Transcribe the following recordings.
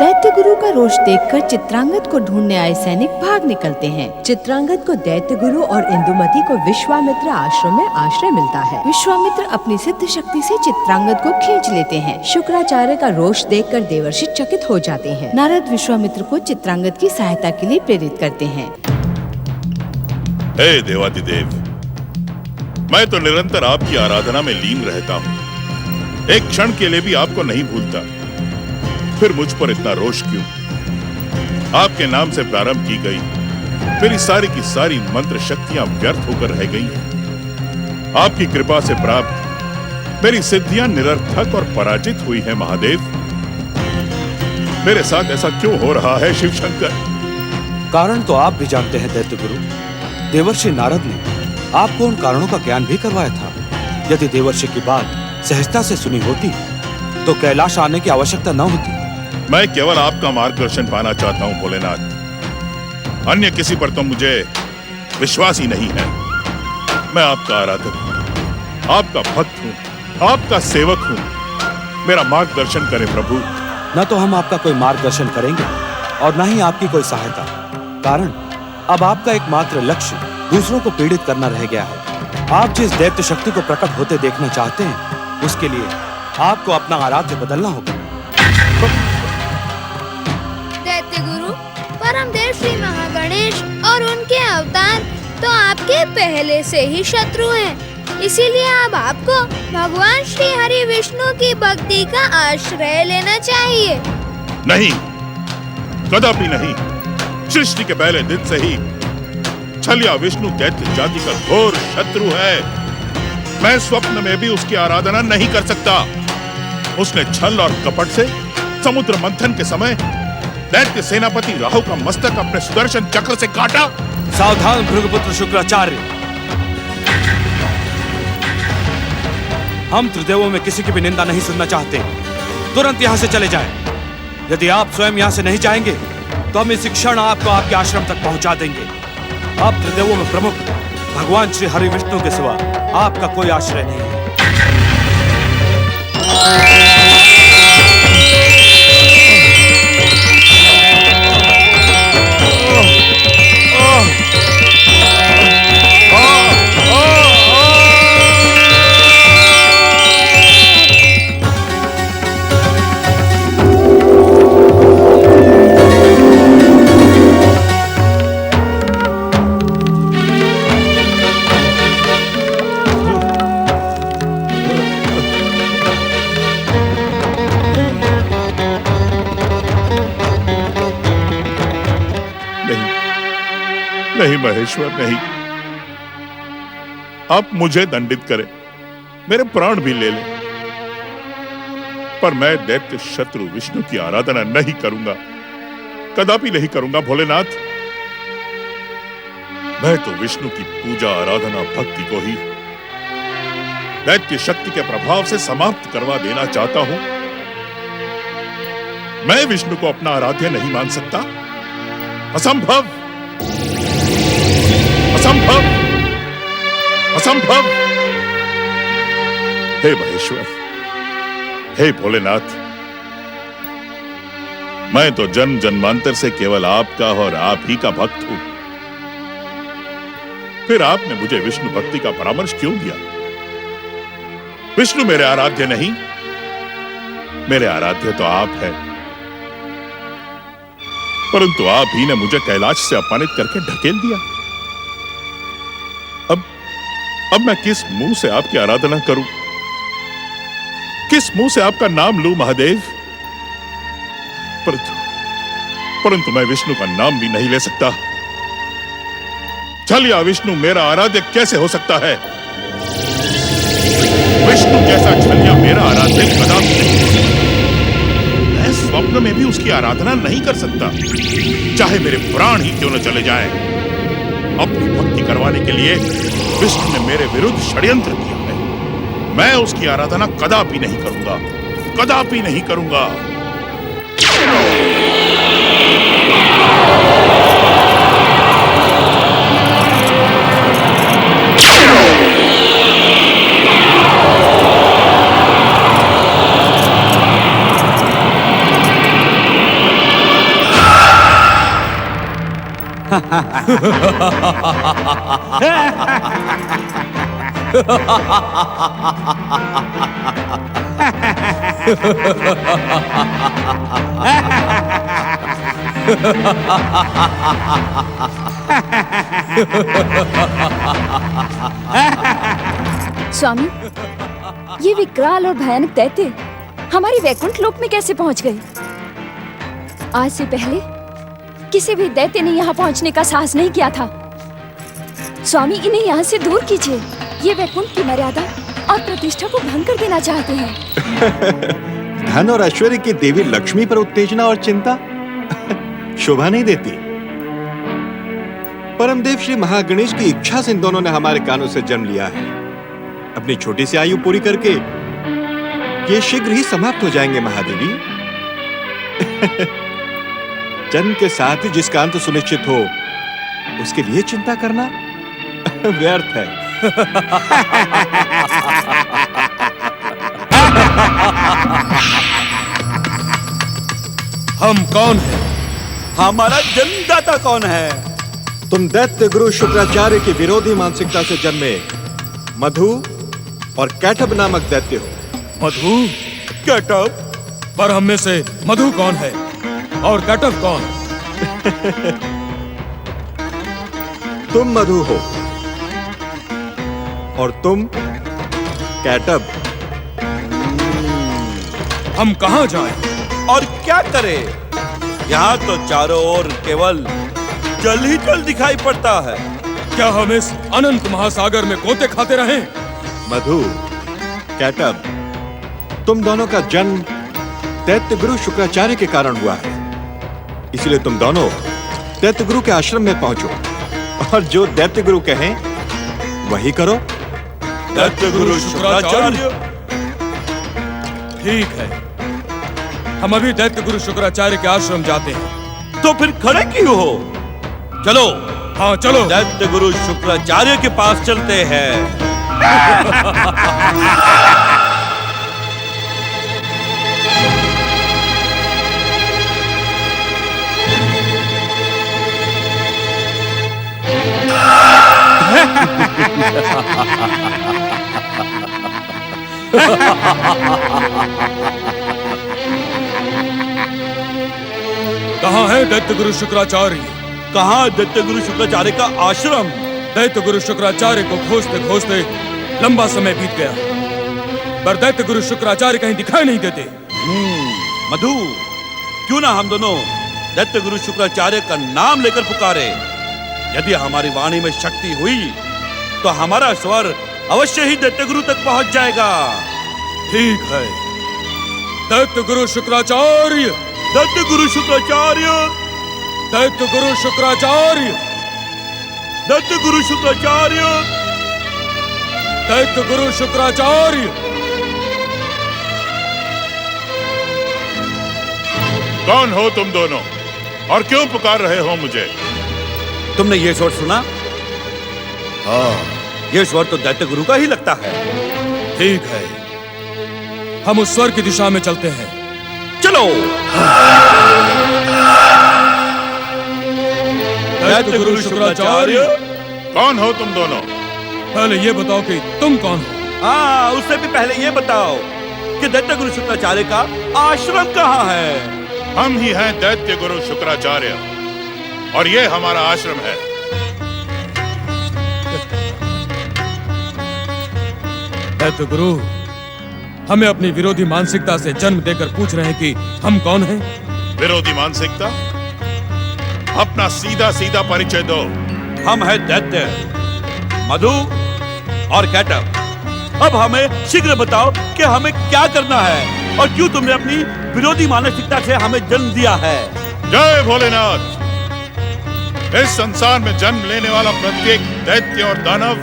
दैत्य गुरु का रोष देखकर चित्रांगद को ढूंढने आए सैनिक भाग निकलते हैं। चित्रांगद को दैत्य गुरु और इंदुमती को विश्वामित्र आश्रम में आश्रय मिलता है। विश्वामित्र अपनी सिद्ध शक्ति से चित्रांगद को खींच लेते हैं। शुक्राचार्य का रोष देखकर देवर्षि चकित हो जाते हैं। नारद विश्वामित्र को चित्रांगद की सहायता के लिए प्रेरित करते हैं। हे देवादिदेव, मैं तो निरंतर आपकी आराधना में लीन रहता हूँ, एक क्षण के लिए भी आपको नहीं भूलता, फिर मुझ पर इतना रोष क्यों? आपके नाम से प्रारंभ की गई मेरी सारी की सारी मंत्र शक्तियां व्यर्थ होकर रह गई हैं। आपकी कृपा से प्राप्त मेरी सिद्धियां निरर्थक और पराजित हुई हैं। महादेव, मेरे साथ ऐसा क्यों हो रहा है? शिव शंकर, कारण तो आप भी जानते हैं दैत्य गुरु। देवर्षि नारद ने आपको उन कारणों का ज्ञान भी करवाया था। यदि देवर्षि की बात सहजता से सुनी होती तो कैलाश आने की आवश्यकता न होती। मैं केवल आपका मार्गदर्शन पाना चाहता हूं भोलेनाथ, अन्य किसी पर तो मुझे विश्वास ही नहीं है। मैं आपका आराधक हूं, आपका भक्त हूं, आपका सेवक हूं। मेरा मार्गदर्शन करें प्रभु। न तो हम आपका कोई मार्गदर्शन करेंगे और न ही आपकी कोई सहायता, कारण अब आपका एकमात्र लक्ष्य दूसरों को पीड़ित करना रह गया है। आप जिस दैत्य शक्ति को प्रकट होते देखना चाहते हैं, उसके लिए आपको अपना आराध्य बदलना होगा। दैत्य गुरु, परमदेव श्री महागणेश और उनके अवतार तो आपके पहले से ही शत्रु हैं। इसीलिए अब आपको भगवान श्री हरि विष्णु की भक्ति का आश्रय लेना चाहिए। नहीं, कदापि नहीं। सृष्टि के पहले दिन से ही छलिया विष्णु दैत्य जाति का घोर शत्रु है। मैं स्वप्न में भी उसकी आराधना नहीं कर सकता। उसने छल और कपट से समुद्र मंथन के समय दैत्य सेनापति राहु का मस्तक अपने सुदर्शन चक्र से काटा। सावधान भृगुपुत्र शुक्राचार्य, हम त्रिदेवों में किसी की भी निंदा नहीं सुनना चाहते। तुरंत यहाँ से चले जाएं। यदि आप स्वयं यहाँ से नहीं जाएंगे तो हम इस क्षण आपको आपके आश्रम तक पहुंचा देंगे। आप त्रिदेवों में प्रमुख भगवान श्री हरि विष्णु के सिवा आपका कोई आश्रय नहीं है। नहीं महेश्वर, नहीं। आप मुझे दंडित करें, मेरे प्राण भी ले लें, पर मैं दैत्य शत्रु विष्णु की आराधना नहीं करूंगा, कदापि नहीं करूंगा। भोलेनाथ, मैं तो विष्णु की पूजा आराधना भक्ति को ही दैत्य शक्ति के प्रभाव से समाप्त करवा देना चाहता हूं। मैं विष्णु को अपना आराध्य नहीं मान सकता। असंभव, असंभव, असंभव। हे महेश्वर, हे भोलेनाथ, मैं तो जन्म जन्मांतर से केवल आपका और आप ही का भक्त हूं। फिर आपने मुझे विष्णु भक्ति का परामर्श क्यों दिया? विष्णु मेरे आराध्य नहीं, मेरे आराध्य तो आप हैं। परंतु आप ही ने मुझे कैलाश से अपमानित करके ढकेल दिया। अब मैं किस मुंह से आपकी आराधना करूं? किस मुंह से आपका नाम लूं महादेव? परंतु मैं विष्णु का नाम भी नहीं ले सकता। छलिया विष्णु मेरा आराध्य कैसे हो सकता है? विष्णु जैसा छलिया मेरा आराध्य कदापि नहीं। मैं स्वप्न में भी उसकी आराधना नहीं कर सकता, चाहे मेरे प्राण ही क्यों न चले जाएं। अपनी भक्ति करवाने के लिए विष्णु ने मेरे विरुद्ध षड्यंत्र किया है। मैं उसकी आराधना कदापि नहीं करूंगा, कदापि नहीं करूंगा। स्वामी, ये विकराल और भयानक दैत्य हमारी वैकुंठ लोक में कैसे पहुंच गए? आज से पहले किसी भी दैत्य ने यहाँ पहुंचने का साहस नहीं किया था। स्वामी, इन्हें यहाँ से दूर कीजिए। ये वैकुंठ की मर्यादा और प्रतिष्ठा को भंग कर देना चाहते हैं। धन और ऐश्वर्य की देवी लक्ष्मी पर उत्तेजना और चिंता शोभा नहीं देती। परमदेव श्री महागणेश की इच्छा से इन दोनों ने हमारे कानों से जन्म लिया है। अपनी छोटी सी आयु पूरी करके ये शीघ्र ही समाप्त हो जाएंगे महादेवी। जन्म के साथ ही जिसका अंत सुनिश्चित हो उसके लिए चिंता करना व्यर्थ है। हम कौन हैं? हमारा जन्मदाता कौन है? तुम दैत्य गुरु शुक्राचार्य की विरोधी मानसिकता से जन्मे मधु और कैटब नामक दैत्य हो। मधु, कैटब? पर हम में से मधु कौन है और कैटब कौन? तुम मधु हो और तुम कैटब। हम कहां जाएं और क्या करें? यहाँ तो चारों ओर केवल जल ही जल दिखाई पड़ता है। क्या हम इस अनंत महासागर में गोते खाते रहें? मधु, कैटब, तुम दोनों का जन्म दैत्य गुरु शुक्राचार्य के कारण हुआ है। इसलिए तुम दोनों दैत्य गुरु के आश्रम में पहुंचो और जो दैत्य गुरु कहें वही करो। दैत्य गुरु शुक्राचार्य? ठीक है, हम अभी दैत्य गुरु शुक्राचार्य के आश्रम जाते हैं। तो फिर खड़े क्यों हो? चलो। हाँ चलो, दैत्य गुरु शुक्राचार्य के पास चलते हैं। कहाँ है दैत्य गुरु शुक्राचार्य? कहाँ दैत्य गुरु शुक्राचार्य का आश्रम? दैत्य गुरु शुक्राचार्य को खोजते खोजते लंबा समय बीत गया, पर दैत्य गुरु शुक्राचार्य कहीं दिखाई नहीं देते। मधु, क्यों ना हम दोनों दैत्य गुरु शुक्राचार्य का नाम लेकर पुकारे। यदि हमारी वाणी में शक्ति हुई तो हमारा स्वर अवश्य ही दैत्य गुरु तक पहुंच जाएगा। ठीक है। दैत्य गुरु शुक्राचार्य, दैत्य गुरु शुक्राचार्य, दैत्य गुरु शुक्राचार्य, दैत्य गुरु शुक्राचार्य, दैत्य गुरु शुक्राचार्य। कौन हो तुम दोनों और क्यों पुकार रहे हो मुझे? तुमने ये स्वर सुना? हाँ, ये स्वर तो दैत्य गुरु का ही लगता है। ठीक है, हम उस स्वर की दिशा में चलते हैं। चलो। दैत्य गुरु शुक्राचार्य? कौन हो तुम दोनों? पहले ये बताओ कि तुम कौन हो। हाँ, उससे भी पहले ये बताओ कि दैत्य गुरु शुक्राचार्य का आश्रम कहाँ है? हम ही हैं दैत्य गुरु शुक्राचार्य और ये हमारा आश्रम है। दैत्य गुरु, हमें अपनी विरोधी मानसिकता से जन्म देकर पूछ रहे हैं कि हम कौन हैं? विरोधी मानसिकता? अपना सीधा सीधा परिचय दो। हम हैं दैत्य, मधु और कैटब। अब हमें शीघ्र बताओ कि हमें क्या करना है और क्यों तुमने अपनी विरोधी मानसिकता से हमें जन्म दिया है। जय भोलेनाथ। इस संसार में जन्म लेने वाला प्रत्येक दैत्य और दानव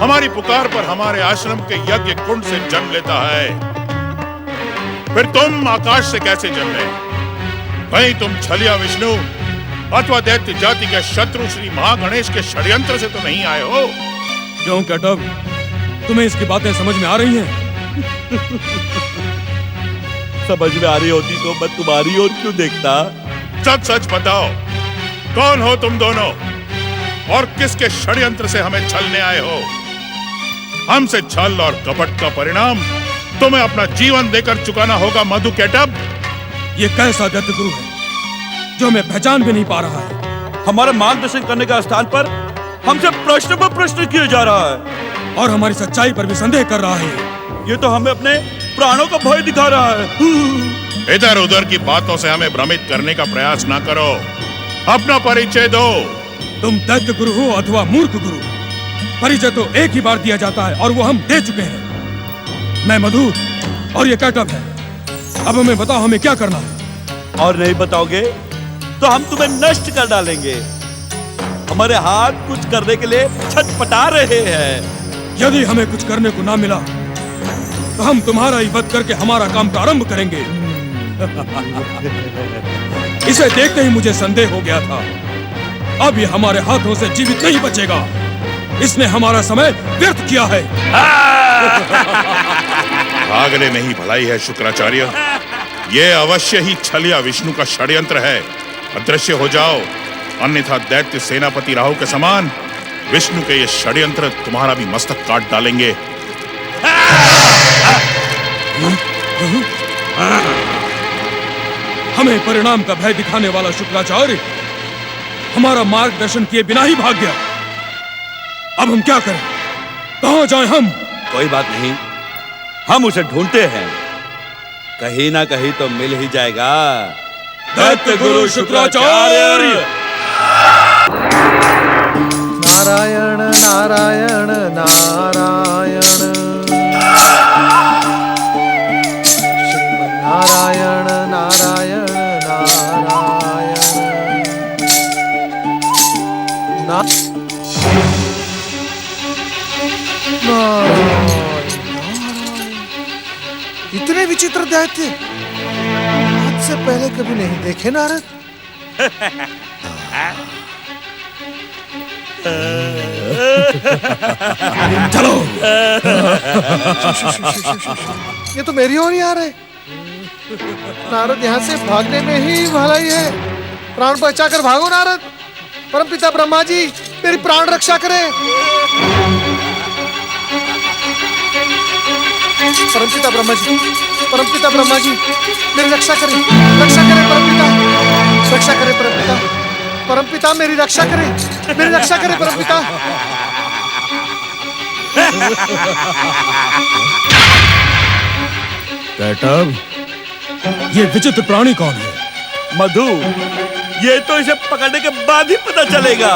हमारी पुकार पर हमारे आश्रम के यज्ञ कुंड से जन्म लेता है। फिर तुम आकाश से कैसे जन्मे? कहीं तुम छलिया विष्णु अथवा दैत्य जाति के शत्रु श्री महागणेश के षड्यंत्र से तो नहीं आए हो? क्यों कैटब, तुम्हें इसकी बातें समझ में आ रही हैं? समझ में आ रही होती तो मैं तुम्हारी ओर क्यों देखता? सच सच बताओ, कौन हो तुम दोनों और किसके षड्यंत्र से हमें छलने आए हो? हमसे छल और कपट का परिणाम तुम्हें अपना जीवन देकर चुकाना होगा मधु कैटब। ये कैसा दैत्य गुरु है जो हमें पहचान भी नहीं पा रहा है? हमारा मार्गदर्शन करने का स्थान पर हमसे प्रश्न पर प्रश्न किए जा रहा है और हमारी सच्चाई पर भी संदेह कर रहा है। ये तो हमें अपने प्राणों का भय दिखा रहा है। इधर उधर की बातों से हमें भ्रमित करने का प्रयास ना करो, अपना परिचय दो। तुम दैत्य गुरु हो अथवा मूर्ख गुरु, परिचय तो एक ही बार दिया जाता है और वो हम दे चुके हैं। मैं मधु और ये कैटब है। अब हमें बताओ हमें क्या करना है? और नहीं बताओगे तो हम तुम्हें नष्ट कर डालेंगे। हमारे हाथ कुछ करने के लिए छटपटा रहे हैं। यदि हमें कुछ करने को ना मिला तो हम तुम्हारा ही वध करके हमारा काम प्रारंभ करेंगे। इसे देखते ही मुझे संदेह हो गया था। अब ये हमारे हाथों से जीवित नहीं बचेगा। इसने हमारा समय व्यर्थ किया है। भागने में ही भलाई है शुक्राचार्य। ये अवश्य ही छलिया विष्णु का षड्यंत्र है। अदृश्य हो जाओ, अन्यथा दैत्य सेनापति राहु के समान विष्णु के ये षड्यंत्र तुम्हारा भी मस्तक काट डालेंगे। हमें परिणाम का भय दिखाने वाला शुक्राचार्य हमारा मार्गदर्शन किए बिना ही भाग गया। अब हम क्या करें? कहां जाएं हम? कोई बात नहीं, हम उसे ढूंढते हैं। कहीं ना कहीं तो मिल ही जाएगा। दैत्य गुरु शुक्राचार्य। नारायण नारायण नारायण, नारायण नारायण नारायण इतने विचित्र दैत्य आज से पहले कभी नहीं देखे नारद। चलो। ये तो मेरी ओर ही आ रहे। नारद यहाँ से भागने में ही भलाई है। प्राण बचाकर भागो नारद। परमपिता ब्रह्मा जी मेरी प्राण रक्षा करें। परमपिता ब्रह्मा जी, परमपिता ब्रह्मा जी मेरी रक्षा करें, रक्षा करें परमपिता, रक्षा करें परमपिता, परमपिता मेरी रक्षा करें, मेरी रक्षा करें परमपिता। कैटब, ये विचित्र प्राणी कौन है? मधु, ये तो इसे पकड़ने के बाद ही पता चलेगा।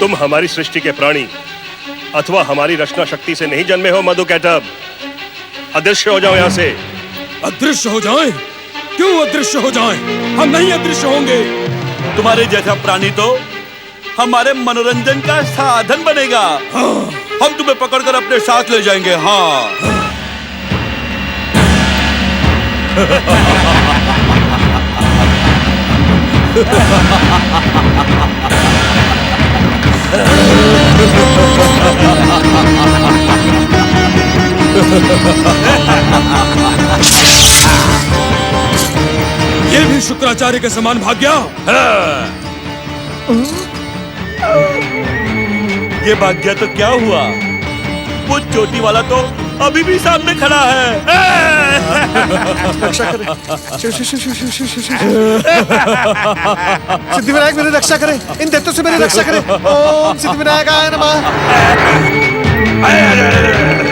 तुम हमारी सृष्टि के प्राणी अथवा हमारी रचना शक्ति से नहीं जन्मे हो मधु कैटब। अदृश्य हो जाओ यहाँ से। अदृश्य हो जाएं? क्यों अदृश्य हो जाएं? हम नहीं अदृश्य होंगे। तुम्हारे जैसा प्राणी तो हमारे मनोरंजन का साधन बनेगा। हाँ। हम तुम्हें पकड़कर अपने साथ ले जाएंगे। हाँ। ये भी शुक्राचार्य के समान भाग गया। ये भाग्य तो क्या हुआ? वो चोटी वाला तो अभी भी सामने खड़ा है। रक्षा करें, सिद्धिविनायक मेरी रक्षा करें, इन दैत्यों से मेरी रक्षा करें। ओम सिद्धिविनायकाय नमः।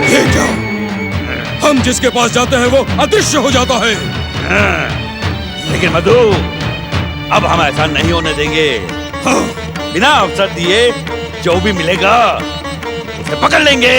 ये क्या? हम जिसके पास जाते हैं वो अदृश्य हो जाता है। लेकिन मधु, अब हम ऐसा नहीं होने देंगे। हाँ। बिना अवसर दिए जो भी मिलेगा उसे पकड़ लेंगे।